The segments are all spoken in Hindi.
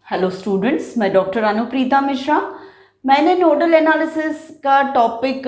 हेलो स्टूडेंट्स, मैं डॉक्टर अनुप्रीता मिश्रा। मैंने नोडल एनालिसिस का टॉपिक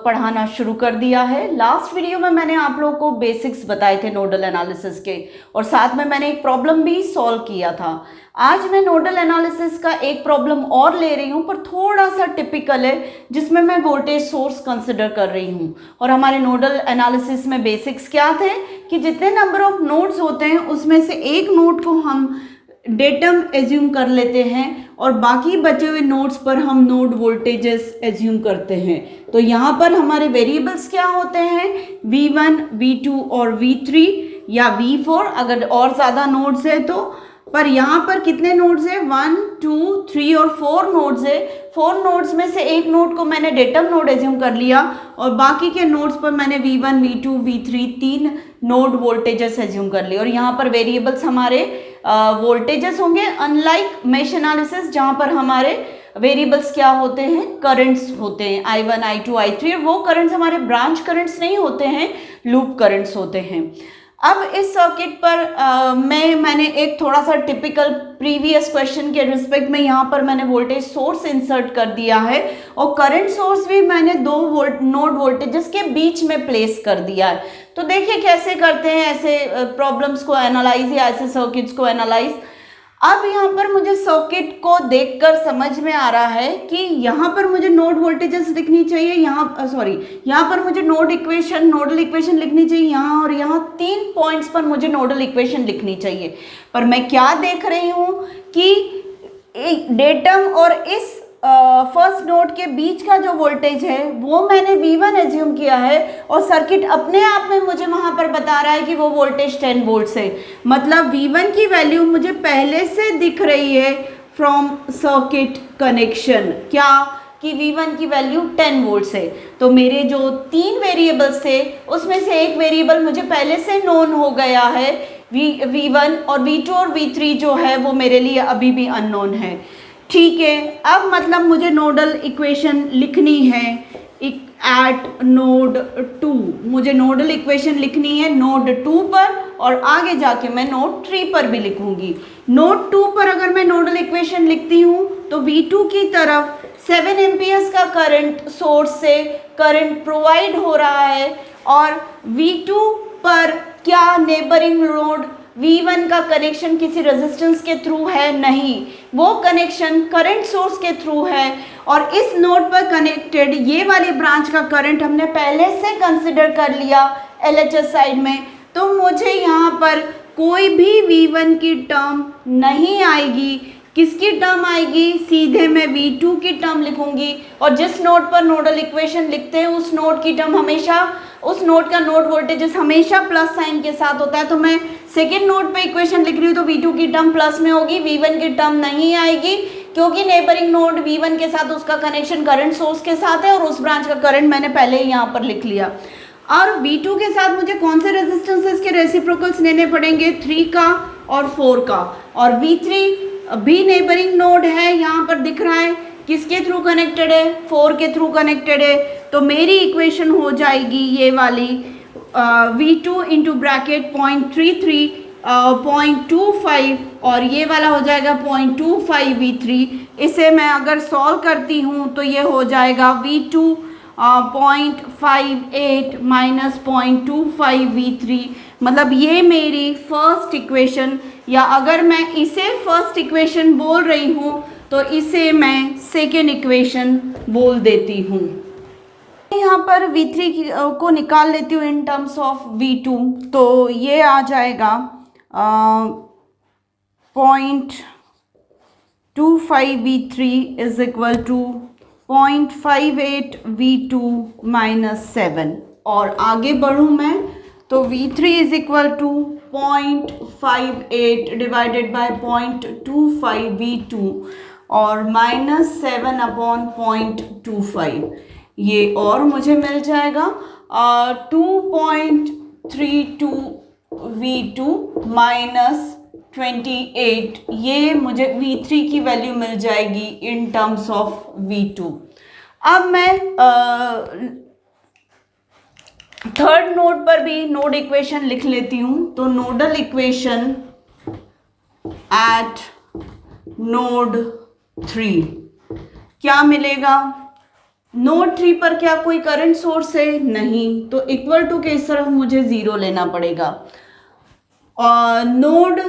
पढ़ाना शुरू कर दिया है। लास्ट वीडियो में मैंने आप लोगों को बेसिक्स बताए थे नोडल एनालिसिस के, और साथ में मैंने एक प्रॉब्लम भी सॉल्व किया था। आज मैं नोडल एनालिसिस का एक प्रॉब्लम और ले रही हूँ, पर थोड़ा सा टिपिकल है, जिसमें मैं वोल्टेज सोर्स कंसिडर कर रही हूँ। और हमारे नोडल एनालिसिस में बेसिक्स क्या थे कि जितने नंबर ऑफ नोड्स होते हैं उसमें से एक नोड को हम डेटम एज्यूम कर लेते हैं और बाकी बचे हुए नोड्स पर हम नोड वोल्टेजेस एज्यूम करते हैं। तो यहाँ पर हमारे वेरिएबल्स क्या होते हैं, V1, V2 और V3 या V4 अगर और ज़्यादा नोड्स है तो। पर यहाँ पर कितने नोड्स है, 1, 2, 3 और 4 नोड्स है। 4 नोड्स में से एक नोड को मैंने डेटम नोड एज्यूम कर लिया और बाकी के नोड्स पर मैंने V1, V2, V3 तीन नोड वोल्टेजेस एज्यूम कर लिए। और यहाँ पर वेरिएबल्स हमारे वोल्टेजेस होंगे, अनलाइक मेश एनालिसिस जहाँ पर हमारे वेरिएबल्स क्या होते हैं, करंट्स होते हैं, I1, I2, I3। वो करंट्स हमारे ब्रांच करंट्स नहीं होते हैं, लूप करंट्स होते हैं। अब इस सर्किट पर मैंने एक थोड़ा सा टिपिकल प्रीवियस क्वेश्चन के रिस्पेक्ट में यहाँ पर मैंने वोल्टेज सोर्स इंसर्ट कर दिया है और करंट सोर्स भी मैंने दो नोड वोल्टेजेस के बीच में प्लेस कर दिया है। तो देखिए कैसे करते हैं ऐसे प्रॉब्लम्स को एनालाइज या ऐसे सर्किट्स को एनालाइज। अब यहाँ पर मुझे सर्किट को देखकर समझ में आ रहा है कि यहाँ पर मुझे नोड वोल्टेजेस लिखनी चाहिए, यहाँ पर मुझे नोडल इक्वेशन लिखनी चाहिए, यहाँ और यहाँ 3 पॉइंट्स पर मुझे नोडल इक्वेशन लिखनी चाहिए। पर मैं क्या देख रही हूँ कि डेटम और इस फर्स्ट नोड के बीच का जो वोल्टेज है वो मैंने V1 एज्यूम किया है और सर्किट अपने आप में मुझे वहां पर बता रहा है कि वो वोल्टेज 10 वोल्ट है। मतलब V1 की वैल्यू मुझे पहले से दिख रही है फ्रॉम सर्किट कनेक्शन, क्या कि V1 की वैल्यू 10 वोल्ट है। तो मेरे जो 3 वेरिएबल्स थे उसमें से एक वेरिएबल मुझे पहले से नोन हो गया है, V1, और V2 और V3 जो है वो मेरे लिए अभी भी अननोन है। ठीक है, अब मतलब मुझे नोडल इक्वेशन लिखनी है एट नोड 2। मुझे नोडल इक्वेशन लिखनी है नोड 2 पर और आगे जाके मैं नोड 3 पर भी लिखूंगी। नोड 2 पर अगर मैं नोडल इक्वेशन लिखती हूँ तो V2 की तरफ 7 एम्पियर्स का करंट सोर्स से करंट प्रोवाइड हो रहा है और V2 पर क्या नेबरिंग नोड V1 का कनेक्शन किसी रेजिस्टेंस के थ्रू है, नहीं, वो कनेक्शन करंट सोर्स के थ्रू है। और इस नोड पर कनेक्टेड ये वाली ब्रांच का करंट हमने पहले से कंसिडर कर लिया LHS साइड में। तो मुझे यहाँ पर कोई भी V1 की टर्म नहीं आएगी। किसकी टर्म आएगी, सीधे मैं V2 की टर्म लिखूंगी। और जिस नोड पर नोडल इक्वेशन लिखते हैं उस नोड की टर्म हमेशा, उस नोड का नोड वोल्टेजेस हमेशा प्लस साइन के साथ होता है। तो मैं सेकेंड नोड पे इक्वेशन लिख रही हूँ तो V2 की टर्म प्लस में होगी, V1 की टर्म नहीं आएगी, क्योंकि नेबरिंग नोड V1 के साथ उसका कनेक्शन करंट सोर्स के साथ है और उस ब्रांच का करंट मैंने पहले ही यहाँ पर लिख लिया। और V2 के साथ मुझे कौन से रेजिस्टेंसेस के रेसिप्रोकल्स लेने पड़ेंगे, 3 का और 4 का। और V3 भी नेबरिंग नोड है, यहाँ पर दिख रहा है, किसके थ्रू कनेक्टेड है, 4 के थ्रू कनेक्टेड है। तो मेरी इक्वेशन हो जाएगी ये वाली V2 इंटू ब्रैकेट 0.33 0.25 और ये वाला हो जाएगा 0.25 V3। इसे मैं अगर सॉल्व करती हूँ तो ये हो जाएगा V2 0.58 माइनस 0.25 V3। मतलब ये मेरी फर्स्ट इक्वेशन, या अगर मैं इसे फर्स्ट इक्वेशन बोल रही हूँ तो इसे मैं सेकेंड इक्वेशन बोल देती हूँ। यहाँ पर V3 को निकाल लेती हूँ इन टर्म्स ऑफ V2, तो ये आ जाएगा 0.25 V3 is equal to 0.58 V2 minus 7। और आगे बढ़ूँ मैं तो V3 is equal to 0.58 divided by 0.25 V2 और माइनस 7 अपॉन 0.25, ये और मुझे मिल जाएगा 2.32 V2 माइनस 28, ये मुझे V3 की वैल्यू मिल जाएगी इन टर्म्स ऑफ V2। अब मैं थर्ड नोड पर भी नोड इक्वेशन लिख लेती हूँ। तो नोडल इक्वेशन एट नोड 3 क्या मिलेगा? नोड 3 पर क्या कोई करंट सोर्स है? नहीं, तो इक्वल टू के इस तरफ मुझे 0 लेना पड़ेगा। नोड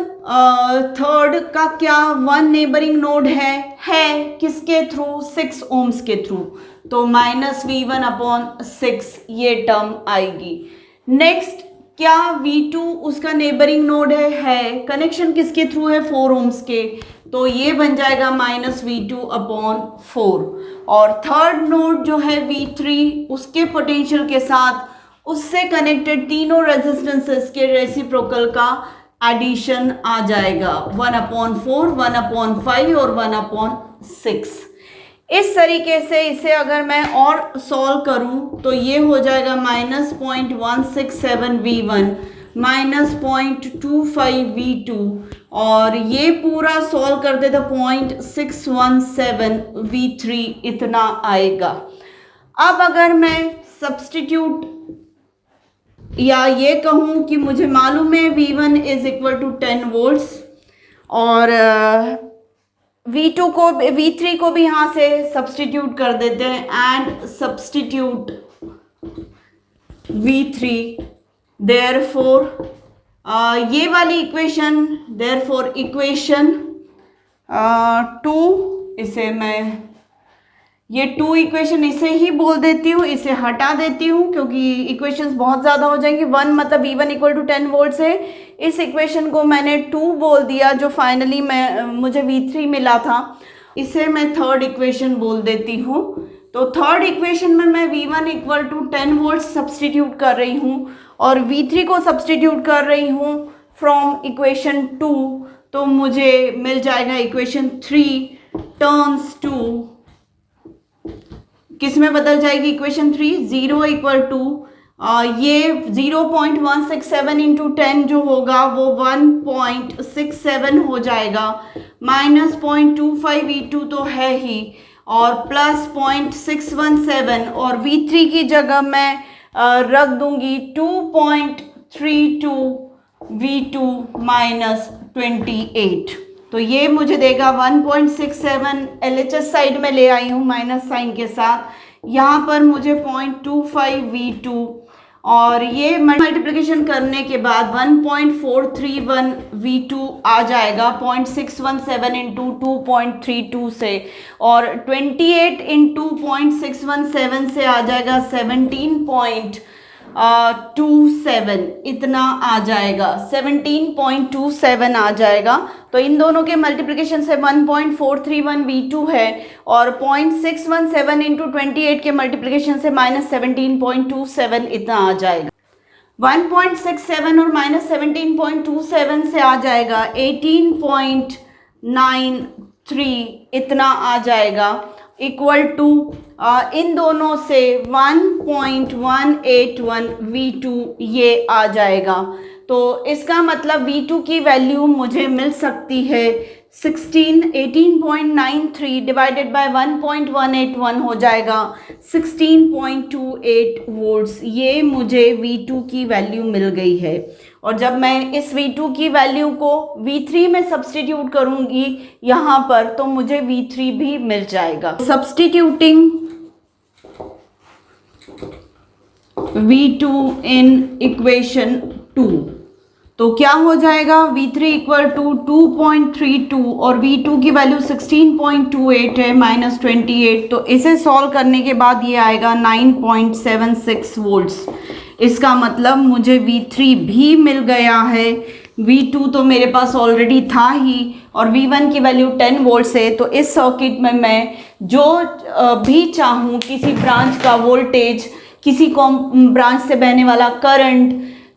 थर्ड का क्या वन नेबरिंग नोड है किसके थ्रू? 6 ओम्स के थ्रू, तो -V1/6 ये टर्म आएगी। नेक्स्ट क्या V2 उसका नेबरिंग नोड है कनेक्शन किसके थ्रू है? 4 ओम्स के, तो ये बन जाएगा -V2/4। और थर्ड नोड जो है V3 उसके पोटेंशियल के साथ उससे कनेक्टेड तीनों रेजिस्टेंसेस के रेसिप्रोकल का एडिशन आ जाएगा 1/4, 1/5 और 1/6। इस तरीके से इसे अगर मैं और सॉल्व करूं तो ये हो जाएगा -0.167 V1 -0.25 V2 और ये पूरा सॉल्व करते तो 0.617 V3 इतना आएगा। अब अगर मैं सब्स्टिट्यूट या ये कहूँ कि मुझे मालूम है V1 = 10 वोल्ट्स और V3 को भी यहाँ से सब्स्टिट्यूट कर देते हैं एंड सब्स्टिट्यूट V3 देयरफॉर ये वाली इक्वेशन देयरफॉर इक्वेशन 2 इसे मैं ये 2 इक्वेशन इसे ही बोल देती हूँ, इसे हटा देती हूँ क्योंकि इक्वेशंस बहुत ज़्यादा हो जाएंगी। 1 मतलब V1 = 10 वोल्ट है, इस इक्वेशन को मैंने 2 बोल दिया जो फाइनली मुझे V3 मिला था, इसे मैं थर्ड इक्वेशन बोल देती हूँ। तो थर्ड इक्वेशन में मैं V1 = 10 वोल्ट सब्सटीट्यूट कर रही हूँ और V3 को सब्सटीट्यूट कर रही हूँ फ्रॉम इक्वेशन 2, तो मुझे मिल जाएगा इक्वेशन 3 टर्न्स टू किस में बदल जाएगी? इक्वेशन 3 0 = ये 0.167 × 10 जो होगा वो 1.67 हो जाएगा, -0.25 V2 तो है ही और प्लस 0.617 और V3 की जगह मैं रख दूंगी 2.32 V2 -28, तो ये मुझे देगा 1.67। LHS साइड में ले आई हूँ माइनस साइन के साथ, यहाँ पर मुझे 0.25 V2 और ये मल्टीप्लिकेशन करने के बाद 1.431 V2 आ जाएगा 0.617 × 2.32 से और 28 × 0.617 से आ जाएगा 17.27 इतना आ जाएगा, 17.27 आ जाएगा। तो इन दोनों के मल्टीप्लिकेशन से 1.431 V2 है और 0.617 × 28 के मल्टीप्लिकेशन से -17.27 इतना आ जाएगा। 1.67 और -17.27 से आ जाएगा 18.93 इतना आ जाएगा इक्वल टू इन दोनों से 1.181 V2 ये आ जाएगा। तो इसका मतलब V2 की वैल्यू मुझे मिल सकती है 18.93 डिवाइडेड बाय 1.181 हो जाएगा 16.28 वोल्ट्स। ये मुझे V2 की वैल्यू मिल गई है और जब मैं इस V2 की वैल्यू को V3 में सब्स्टिट्यूट करूंगी यहाँ पर तो मुझे V3 भी मिल जाएगा। सब्स्टिट्यूटिंग V2 इन इक्वेशन 2 तो क्या हो जाएगा? V3 = 2.32 और V2 की वैल्यू 16.28 है -28, तो इसे सॉल्व करने के बाद ये आएगा 9.76 वोल्ट्स। इसका मतलब मुझे V3 भी मिल गया है, V2 तो मेरे पास ऑलरेडी था ही और V1 की वैल्यू 10 वोल्ट्स है। तो इस सर्किट में मैं जो भी चाहूँ किसी ब्रांच का वोल्टेज, किसी ब्रांच से बहने वाला करंट,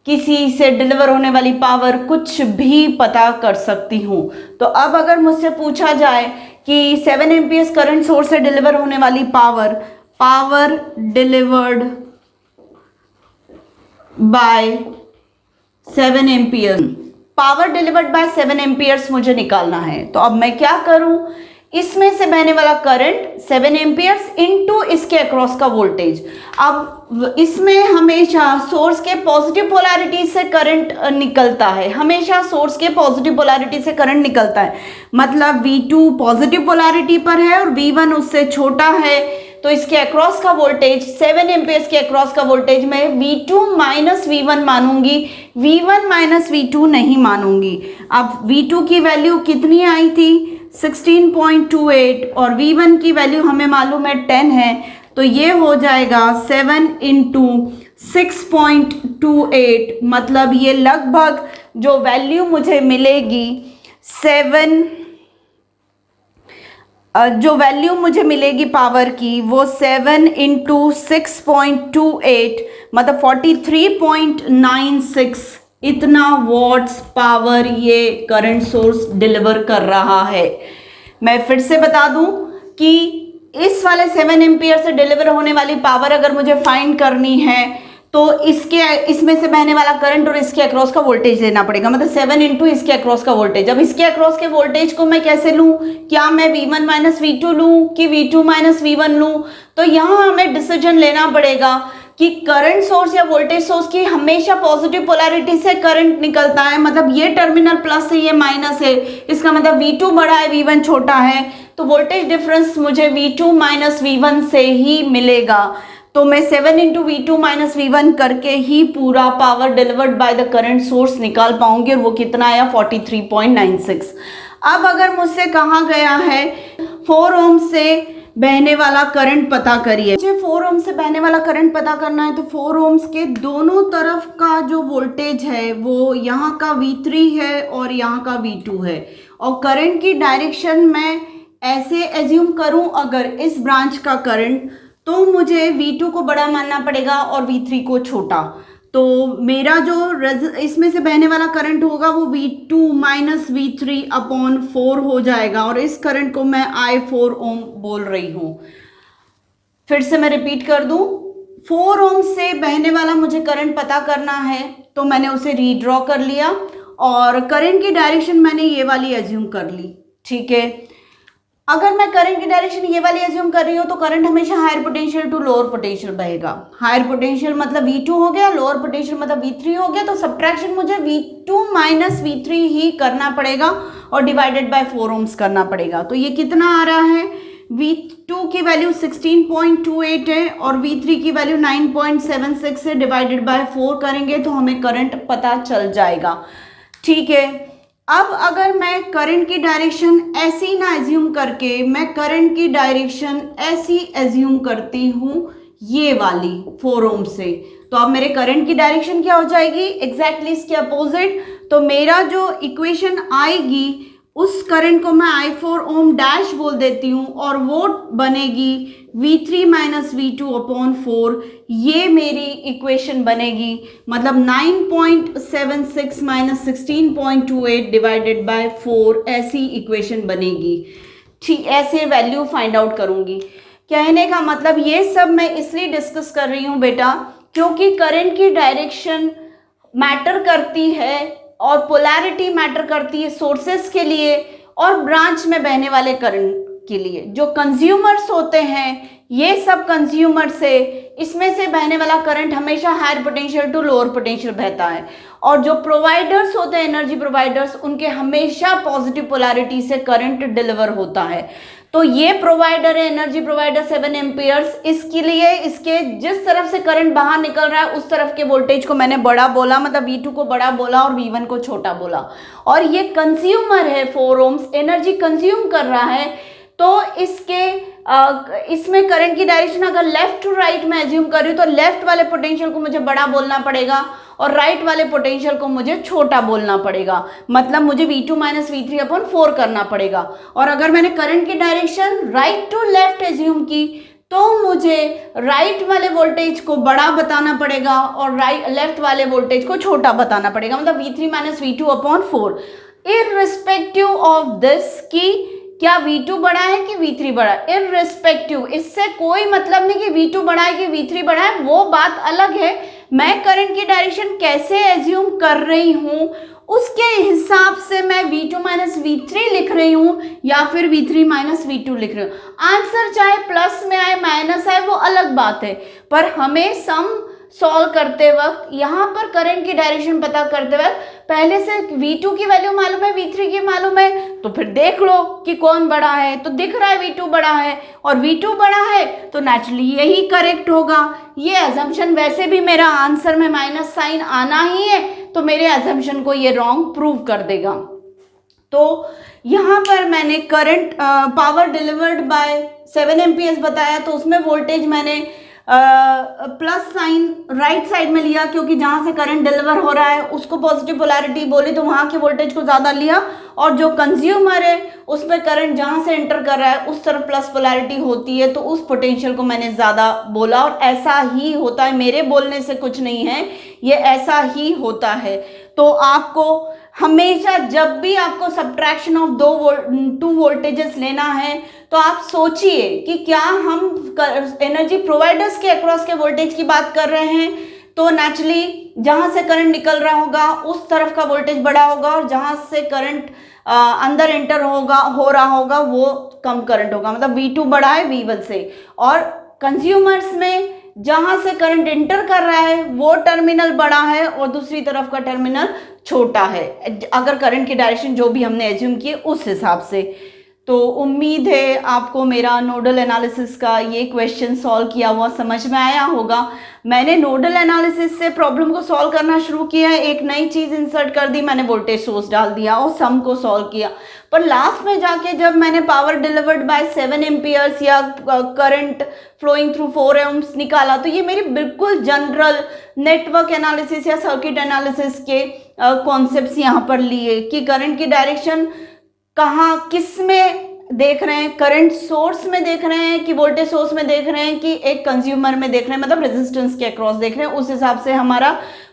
किसी से डिलीवर होने वाली पावर कुछ भी पता कर सकती हूँ। तो अब अगर मुझसे पूछा जाए कि 7 एम्पियर्स करंट सोर्स से डिलीवर होने वाली power delivered by 7 amperes, power delivered by 7 amperes मुझे निकालना है। तो अब मैं क्या करूं? इसमें से बहने वाला करंट 7 एम्पियर्स इनटू इसके अक्रॉस का वोल्टेज। अब इसमें हमेशा सोर्स के पॉजिटिव पोलैरिटी से करंट निकलता है, हमेशा सोर्स के पॉजिटिव पोलैरिटी से करंट निकलता है। मतलब V2 पॉजिटिव पोलैरिटी पर है और V1 उससे छोटा है, तो इसके अक्रॉस का वोल्टेज 7 एम्पियर्स के अक्रॉस का वोल्टेज मैं V2 minus V1 मानूंगी, V1 minus V2 नहीं मानूंगी। अब V2 की वैल्यू कितनी आई थी 16.28 और V1 की वैल्यू हमें मालूम है 10 है, तो ये हो जाएगा 7 इंटू 6.28, मतलब ये लगभग जो वैल्यू मुझे मिलेगी 7, जो वैल्यू मुझे मिलेगी पावर की वो 7 इंटू 6.28 मतलब 43.96 इतना वॉट्स पावर ये करंट सोर्स डिलीवर कर रहा है। मैं फिर से बता दूं कि इस वाले 7 एम्पियर से डिलीवर होने वाली पावर अगर मुझे फाइंड करनी है तो इसमें से बहने वाला करंट और इसके अक्रॉस का वोल्टेज लेना पड़ेगा, मतलब 7 इंटू इसके अक्रॉस का वोल्टेज। अब इसके अक्रॉस के वोल्टेज को मैं कैसे लूं, क्या मैं V1 माइनस V2 लूं कि V2 माइनस V1 लूं? तो यहाँ हमें डिसीजन लेना पड़ेगा कि करंट सोर्स या वोल्टेज सोर्स की हमेशा पॉजिटिव पोलैरिटी से करंट निकलता है, मतलब ये टर्मिनल प्लस है ये माइनस है, इसका मतलब V2 बड़ा है V1 छोटा है, तो वोल्टेज डिफरेंस मुझे V2 माइनस V1 से ही मिलेगा। तो मैं 7 इंटू V2 माइनस V1 करके ही पूरा power delivered by the current source निकाल पाऊंगी, और वो कितना आया 43.96। अब अगर मुझसे कहा गया है 4 ओम से बहने वाला करंट पता करिए, मुझे 4 ओम से बहने वाला करंट पता करना है, तो 4 ओम्स के दोनों तरफ का जो वोल्टेज है वो यहाँ का V3 है और यहाँ का V2 है, और करंट की डायरेक्शन मैं ऐसे एज्यूम करूं अगर इस ब्रांच का करंट, तो मुझे V2 को बड़ा मानना पड़ेगा और V3 को छोटा। तो मेरा जो इसमें से बहने वाला करंट होगा वो V2 माइनस V3 अपॉन 4 हो जाएगा, और इस करंट को मैं I4 ओम बोल रही हूँ। फिर से मैं रिपीट कर दूं, 4 ओम से बहने वाला मुझे करंट पता करना है, तो मैंने उसे रीड्रॉ कर लिया और करंट की डायरेक्शन मैंने ये वाली एज्यूम कर ली। ठीक है, अगर मैं करंट की डायरेक्शन ये वाली एज्यूम कर रही हूँ तो करंट हमेशा higher potential to lower potential बहेगा। हायर पोटेंशियल मतलब V2 हो गया, लोअर पोटेंशियल मतलब V3 हो गया, तो सब्ट्रैक्शन मुझे V2 माइनस V3 ही करना पड़ेगा और डिवाइडेड बाय 4 ओम्स करना पड़ेगा। तो ये कितना आ रहा है, V2 की वैल्यू 16.28 है और V3 की वैल्यू 9.76 है, डिवाइडेड बाय 4 करेंगे तो हमें करंट पता चल जाएगा। ठीक है, अब अगर मैं करंट की डायरेक्शन ऐसी ना एज्यूम करके मैं करंट की डायरेक्शन ऐसी एज्यूम करती हूँ ये वाली 4 ओम से, तो अब मेरे करंट की डायरेक्शन क्या हो जाएगी, एग्जैक्टली इसके अपोजिट। तो मेरा जो इक्वेशन आएगी उस करंट को मैं I4 ओम डैश बोल देती हूँ और वो बनेगी V3 माइनस V2 अपॉन 4, ये मेरी इक्वेशन बनेगी, मतलब 9.76 माइनस 16.28 डिवाइडेड बाय 4, ऐसी इक्वेशन बनेगी। ठीक, ऐसे वैल्यू फाइंड आउट करूंगी। कहने का मतलब ये सब मैं इसलिए डिस्कस कर रही हूँ बेटा क्योंकि करंट की डायरेक्शन मैटर करती है और पोलैरिटी मैटर करती है सोर्सेस के लिए और ब्रांच में बहने वाले करंट के लिए। जो कंज्यूमर्स होते हैं ये सब कंज्यूमर से इसमें से बहने वाला करंट हमेशा higher potential to lower potential बहता है, और जो प्रोवाइडर्स होते हैं एनर्जी प्रोवाइडर्स उनके हमेशा पॉजिटिव पोलैरिटी से करंट डिलीवर होता है। तो ये प्रोवाइडर है एनर्जी प्रोवाइडर 7 एम्पियर्स, इसके लिए इसके जिस तरफ से करंट बाहर निकल रहा है उस तरफ के वोल्टेज को मैंने बड़ा बोला, मतलब V2 को बड़ा बोला और V1 को छोटा बोला। और ये कंज्यूमर है 4 ओम्स, एनर्जी कंज्यूम कर रहा है, तो इसमें करंट की डायरेक्शन अगर लेफ्ट टू राइट में एज्यूम कर रही हूँ तो लेफ्ट वाले पोटेंशियल को मुझे बड़ा बोलना पड़ेगा और राइट वाले पोटेंशियल को मुझे छोटा बोलना पड़ेगा, मतलब मुझे V2 माइनस V3 अपॉन 4 करना पड़ेगा। और अगर मैंने करंट की direction right to left assume की तो मुझे राइट वाले वोल्टेज को बड़ा बताना पड़ेगा और लेफ्ट वाले वोल्टेज को छोटा बताना पड़ेगा, मतलब V3 minus V2 upon 4, irrespective of this कि क्या V2 बड़ा है कि V3 बड़ा है, इररिस्पेक्टिव, इससे कोई मतलब नहीं कि V2 बड़ा है कि V3 बड़ा है, वो बात अलग है। मैं करंट की डायरेक्शन कैसे एज्यूम कर रही हूँ उसके हिसाब से मैं V2 माइनस V3 लिख रही हूँ या फिर V3 माइनस V2 लिख रही हूँ। आंसर चाहे प्लस में आए माइनस आए वो अलग बात है, पर हमें सम सॉल्व करते वक्त यहाँ पर करंट की डायरेक्शन पता करते वक्त पहले से V2 की वैल्यू मालूम है, V3 की मालूम है, तो फिर देख लो कि कौन बड़ा है। तो दिख रहा है V2 बड़ा है और V2 बड़ा है तो नेचुरली यही करेक्ट होगा। ये अजम्पशन वैसे भी मेरा आंसर में माइनस साइन आना ही है, तो मेरे अजम्पशन को ये रॉन्ग प्रूव कर देगा। तो यहाँ पर मैंने current power delivered by 7 amperes बताया, तो उसमें वोल्टेज मैंने प्लस साइन राइट साइड में लिया, क्योंकि जहाँ से करंट डिलीवर हो रहा है उसको पॉजिटिव पोलैरिटी बोली तो वहाँ के वोल्टेज को ज़्यादा लिया, और जो कंज्यूमर है उस पर करंट जहाँ से एंटर कर रहा है उस तरफ प्लस पोलैरिटी होती है, तो उस पोटेंशियल को मैंने ज़्यादा बोला। और ऐसा ही होता है, मेरे बोलने से कुछ नहीं है, ये ऐसा ही होता है। तो आपको हमेशा जब भी आपको सब्ट्रैक्शन ऑफ टू वोल्टेजेस लेना है तो आप सोचिए कि क्या हम एनर्जी प्रोवाइडर्स के अक्रॉस के वोल्टेज की बात कर रहे हैं, तो नेचुरली जहां से करंट निकल रहा होगा उस तरफ का वोल्टेज बड़ा होगा, और जहां से करंट अंदर एंटर हो रहा होगा वो कम करंट होगा, मतलब V2 बड़ा है V1 से। और कंज्यूमर्स में जहां से करंट एंटर कर रहा है वो टर्मिनल बड़ा है और दूसरी तरफ का टर्मिनल छोटा है, अगर करंट की डायरेक्शन जो भी हमने एज्यूम किए उस हिसाब से। तो उम्मीद है आपको मेरा नोडल एनालिसिस का ये क्वेश्चन सॉल्व किया हुआ समझ में आया होगा। मैंने नोडल एनालिसिस से प्रॉब्लम को सॉल्व करना शुरू किया है, एक नई चीज़ इंसर्ट कर दी, मैंने वोल्टेज सोर्स डाल दिया और सम को सॉल्व किया। पर लास्ट में जाके जब मैंने पावर डिलीवर्ड बाय 7 एम्पियर्स या करंट फ्लोइंग थ्रू 4 ohms निकाला, तो ये मेरी बिल्कुल जनरल नेटवर्क एनालिसिस या सर्किट एनालिसिस के कॉन्सेप्ट्स यहाँ पर लिए कि करंट की डायरेक्शन कहाँ किस में देख रहे हैं, करंट सोर्स में देख रहे हैं कि वोल्टेज सोर्स में देख रहे हैं कि एक कंज्यूमर में देख रहे हैं, मतलब रेजिस्टेंस के अक्रॉस देख रहे हैं। उस हिसाब से हमारा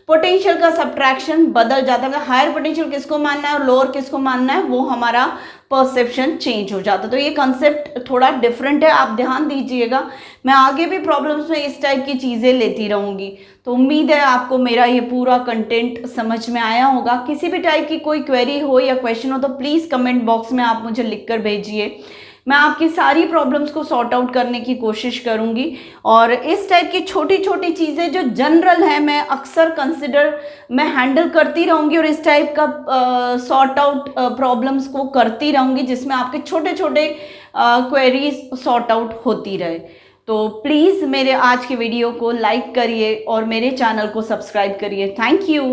पोटेंशियल का सब्ट्रैक्शन बदल जाता है, हायर पोटेंशियल किसको मानना है और लोअर किसको मानना है, वो हमारा परसेप्शन चेंज हो जाता है। तो ये कंसेप्ट थोड़ा डिफरेंट है, आप ध्यान दीजिएगा। मैं आगे भी प्रॉब्लम्स में इस टाइप की चीज़ें लेती रहूँगी। तो उम्मीद है आपको मेरा ये पूरा कंटेंट समझ में आया होगा। किसी भी टाइप की कोई क्वेरी हो या क्वेश्चन हो तो प्लीज़ कमेंट बॉक्स में आप मुझे लिख कर भेजिए, मैं आपकी सारी प्रॉब्लम्स को सॉर्ट आउट करने की कोशिश करूंगी। और इस टाइप की छोटी छोटी चीज़ें जो जनरल है मैं अक्सर मैं हैंडल करती रहूंगी, और इस टाइप का सॉर्ट आउट प्रॉब्लम्स को करती रहूंगी जिसमें आपके छोटे छोटे क्वेरीज सॉर्ट आउट होती रहे। तो प्लीज़ मेरे आज के वीडियो को लाइक करिए और मेरे चैनल को सब्सक्राइब करिए। Thank you.